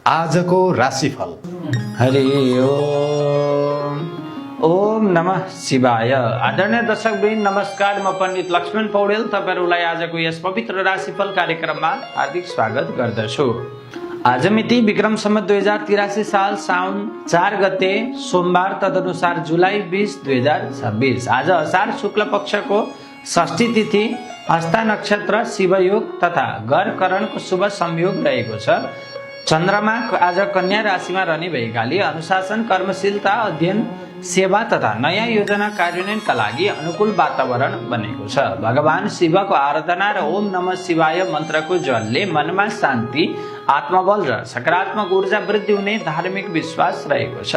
आजको राशिफल। हरि ओम। ओम नमः शिवाय। आदरणीय दर्शकवृन्द नमस्कार, म पण्डित लक्ष्मण पौडेल तपाईहरुलाई आजको यस पवित्र राशिफल कार्यक्रममा हार्दिक स्वागत गर्दछु। आज मिति विक्रम सम्वत 2083 साल साउन 4 गते सोमबार, तदनुसार जुलाई 20 2026। आज असार शुक्ल पक्षको षष्ठी तिथि, हस्ता नक्षत्र, शिवयोग तथा गर करणको शुभ संयोग रहेको छ। चन्द्रमा आज कन्या राशिमा रहने भएकाले अनुशासन, कर्मशीलता, अध्ययन, सेवा तथा नयाँ योजना कार्यान्वयनका लागि अनुकूल वातावरण बनेको छ। भगवान शिवको आराधना र ओम नमः शिवाय मन्त्रको जपले मनमा शान्ति, आत्मबल र सकारात्मक ऊर्जा वृद्धि हुने धार्मिक विश्वास रहेको छ।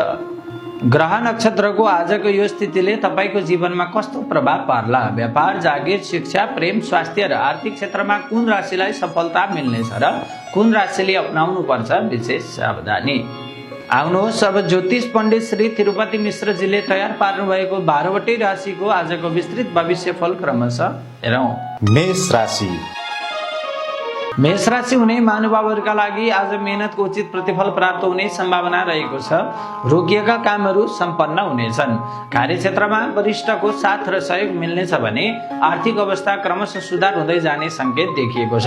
ग्रह नक्षत्रको आजको यो स्थितिले तपाईको जीवनमा कस्तो प्रभाव पार्ला? व्यापार, जागिर, शिक्षा, प्रेम, स्वास्थ्य र आर्थिक क्षेत्रमा कुन राशिलाई सफलता मिल्नेछ र कुन राशिले अपनाउनु पर्छ विशेष सावधानी। आउनुहोस् अब ज्योतिष पण्डित श्री तिरुपति मिश्रजीले तयार पार्नु भएको 12वटै राशिको आजको विस्तृत भविष्यफल क्रमशः हेरौं। मेष राशि। मेष राशि हुने महानुभावहरूका लागि आज मेहनतको उचित प्रतिफल प्राप्त हुने सम्भावना रहेको छ। रोकिएका कामहरू सम्पन्न हुनेछन्। कार्यक्षेत्रमा वरिष्ठको साथ र सहयोग मिल्नेछ भने आर्थिक अवस्था क्रमशः सुधार हुँदै जाने संकेत देखिएको छ।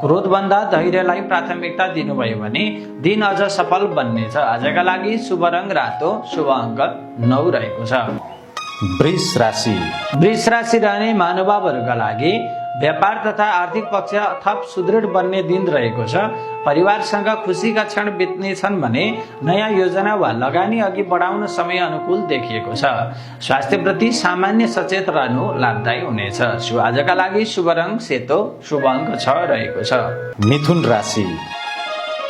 क्रोधभन्दा धैर्यलाई प्राथमिकता दिनुभयो भने दिन अझ सफल बन्नेछ। आजका लागि शुभ रङ रातो, शुभ अङ्क 9 रहेको छ। वृष राशि। वृष राशि रहने महानुभावहरूका लागि व्यापार तथा आर्थिक पक्ष थप सुदृढ बन्ने दिन रहेको छ। परिवारसँग खुसीका क्षण बित्नेछन् भने नयाँ योजना वा लगानी अघि बढाउन समय अनुकूल देखिएको छ। स्वास्थ्यप्रति सामान्य सचेत रहनु लाभदायी हुनेछ। आजका लागि शुभ रङ सेतो, शुभ अङ्क 6 रहेको छ। मिथुन राशि।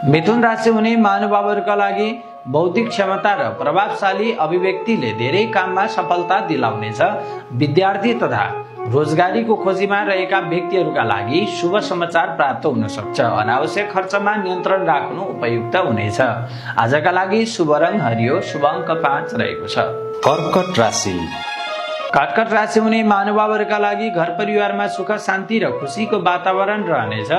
मिथुन राशि हुने महानुभावहरूका लागि बौद्धिक क्षमता र प्रभावशाली अभिव्यक्तिले धेरै काममा सफलता दिलाउनेछ। विद्यार्थी तथा रोजगारीको खोजीमा रहेका व्यक्तिहरूका लागि शुभ समाचार प्राप्त हुन सक्छ। अनावश्यक खर्चमा नियन्त्रण राख्नु उपयुक्त हुनेछ। आजका लागि शुभ रङ हरियो, शुभ अङ्क 5 रहेको छ। कर्कट राशि। कर्कट राशि हुने महानुभावहरूका लागि घर परिवारमा सुख शान्ति र खुसीको वातावरण रहनेछ।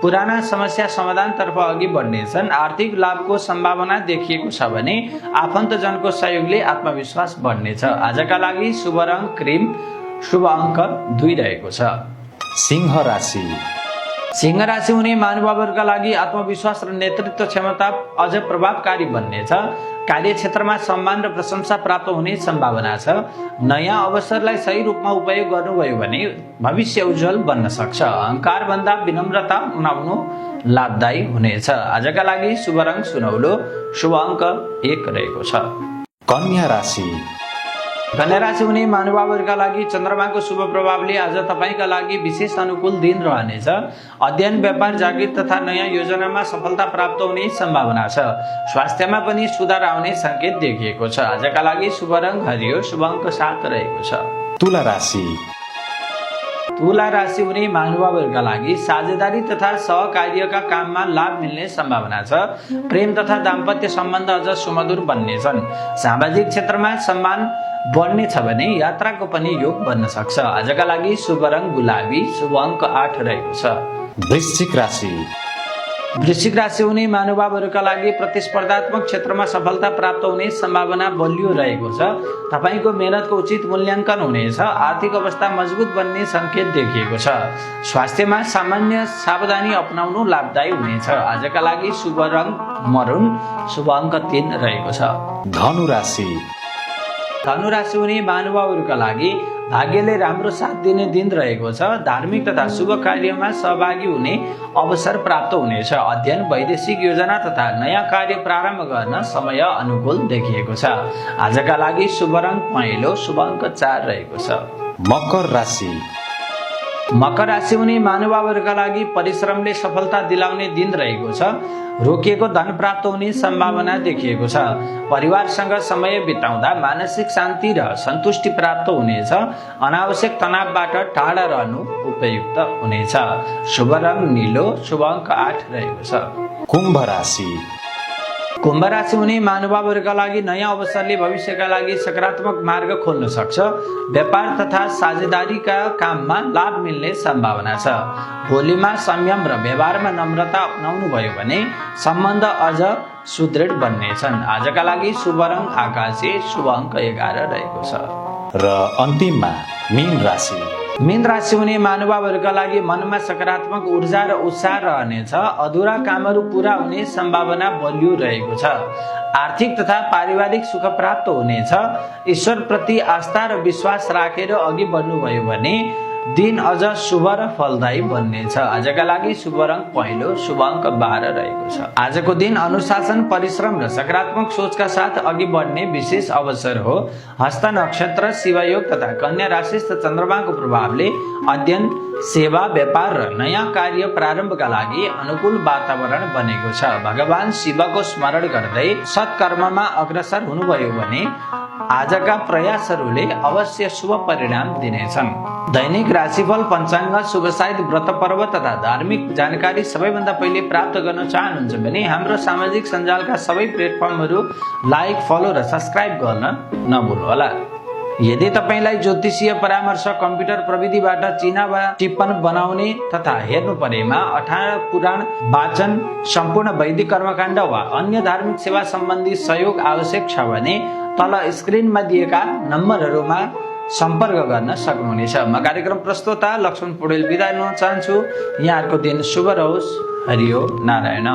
पुराना समस्या समाधानतर्फ अघि बढ्नेछन्। आर्थिक लाभको सम्भावना देखिएको छ भने आफन्तजनको सहयोगले आत्मविश्वास बढ्नेछ। आजका लागि शुभ रङ क्रिम, शुभ अङ्क 2 रहेको छ। सिंह राशि। सिंह राशि हुने महानुभावहरूका लागि आत्मविश्वास र नेतृत्व क्षमता अझ प्रभावकारी बन्नेछ। कार्यक्षेत्रमा सम्मान र प्रशंसा प्राप्त हुने सम्भावना छ। नयाँ अवसरलाई सही रूपमा उपयोग गर्नुभयो भने भविष्य उज्जवल बन्न सक्छ। अहङ्कार भन्दा विनम्रता अपनाउनु लाभदायी हुनेछ। आजका लागि शुभ रङ सुनौलो, शुभ अङ्क 1 रहेको छ। कन्या राशि। कन्या राशि हुने महानुभावहरूका लागि चन्द्रमाको शुभ प्रभावले आज तपाईका लागि विशेष अनुकूल दिन रहनेछ। अध्ययन, व्यापार, जागिर तथा नयाँ योजनामा सफलता प्राप्त हुने सम्भावना छ। स्वास्थ्यमा पनि सुधार आउने संकेत देखिएको छ। आजका लागि शुभ रङ हरियो, शुभ अङ्क 7 रहेको छ। तुला राशि। तुला राशि हुने महानुभावहरूका लागि साझेदारी तथा सहकार्यका काममा लाभ मिल्ने सम्भावना छ। प्रेम तथा दाम्पत्य सम्बन्ध अझ सुमधुर बन्नेछन्। सामाजिक क्षेत्रमा सम्मान बढ्नेछ भने यात्राको पनि योग बन्न सक्छ। आजका लागि शुभ रङ गुलाबी, शुभ अङ्क 8 रहेको छ। वृश्चिक राशि। वृश्चिक राशि हुने महानुभावहरूका लागि प्रतिस्पर्धात्मक क्षेत्रमा सफलता प्राप्त हुने सम्भावना बलियो रहेको छ। तपाईको मेहनतको उचित मूल्याङ्कन हुनेछ। आर्थिक अवस्था मजबुत बन्ने संकेत देखिएको छ। स्वास्थ्यमा सामान्य सावधानी अपनाउनु लाभदायी हुनेछ। आजका लागि शुभ रङ मरुन, शुभ अङ्क 3 रहेको छ। धनु राशि। धनु राशि हुने महानुभावहरूका लागि भाग्यले राम्रो साथ दिने दिन रहेको छ। धार्मिक तथा शुभ कार्यमा सहभागी हुने अवसर प्राप्त हुनेछ। अध्ययन, वैदेशिक योजना तथा नयाँ कार्य प्रारम्भ गर्न समय अनुकूल देखिएको छ। आजका लागि शुभ रङ पहेँलो, शुभ अङ्क 4 रहेको छ। मकर राशि। मकर राशि हुने महानुभावहरूका लागि परिश्रमले सफलता दिलाउने दिन रहेको छ। रोकिएको धन प्राप्त हुने सम्भावना देखिएको छ। परिवारसँग समय बिताउँदा मानसिक शान्ति र सन्तुष्टि प्राप्त हुनेछ। अनावश्यक तनावबाट टाढा रहनु उपयुक्त हुनेछ। शुभ रङ नीलो, शुभ अङ्क 8 रहेको छ। कुम्भ राशि। कुम्भ राशि हुने महानुभावहरूका लागि नयाँ अवसरले भविष्यका लागि सकारात्मक मार्ग खोल्न सक्छ। व्यापार तथा साझेदारीका काममा लाभ मिल्ने सम्भावना छ। बोलीमा संयम र व्यवहारमा नम्रता अपनाउनु भयो भने सम्बन्ध अझ सुदृढ बन्नेछन्। आजका लागि शुभ रङ आकाशे, शुभ अङ्क 11 रहेको छ। र अन्तिममा मीन राशि। मीन राशि हुने महानुभावहरूका लागि मनमा सकारात्मक ऊर्जा र उत्साह रहनेछ। अधुरा कामहरू पूरा हुने सम्भावना बलियो रहेको छ। आर्थिक तथा पारिवारिक सुख प्राप्त हुनेछ। ईश्वर प्रति आस्था र विश्वास राखेर अघि बढ्नुभयो भने दिन अझ शुभ र फलदायी बन्नेछ। आजका लागि शुभ रङ पहेँलो, शुभ अङ्क 12 रहेको छ। आजको दिन अनुशासन, परिश्रम र सकारात्मक सोचका साथ अघि बढ्ने विशेष अवसर हो। हस्त नक्षत्र, शिवयोग तथा कन्या राशिस्थ चन्द्रमाको प्रभावले अध्ययन, सेवा, व्यापार र नयाँ कार्य प्रारम्भका लागि अनुकूल वातावरण बनेको छ। भगवान शिवको स्मरण गर्दै सत्कर्ममा अग्रसर हुनुभयो भने आजका प्रयासहरूले अवश्य शुभ परिणाम दिनेछन्। दैनिक राशिफल, पञ्चाङ्ग, शुभ साहित, व्रत पर्व तथा धार्मिक जानकारी सबैभन्दा पहिले प्राप्त गर्न चाहनुहुन्छ भने हाम्रो सामाजिक सञ्जालका सबै प्लेटफर्महरू लाइक, फलो र सब्स्क्राइब गर्न नभुल्नुहोला। यदि तपाईलाई ज्योतिषीय परामर्श, कम्प्युटर प्रविधिबाट चिन्ह वा टिप्पण बनाउने तथा हेर्नु परेमा 18 पुराण वाचन, सम्पूर्ण वैदिक कर्मकाण्ड वा अन्य धार्मिक सेवा सम्बन्धी सहयोग आवश्यक छ भने तल स्क्रिनमा दिएका नम्बरहरूमा सम्पर्क गर्न सक्नुहुनेछ। म कार्यक्रम प्रस्तोता लक्ष्मण पौडेल बिदा हुन चाहन्छु। यहाँहरूको दिन शुभ रहोस्। हरि ओम नारायण।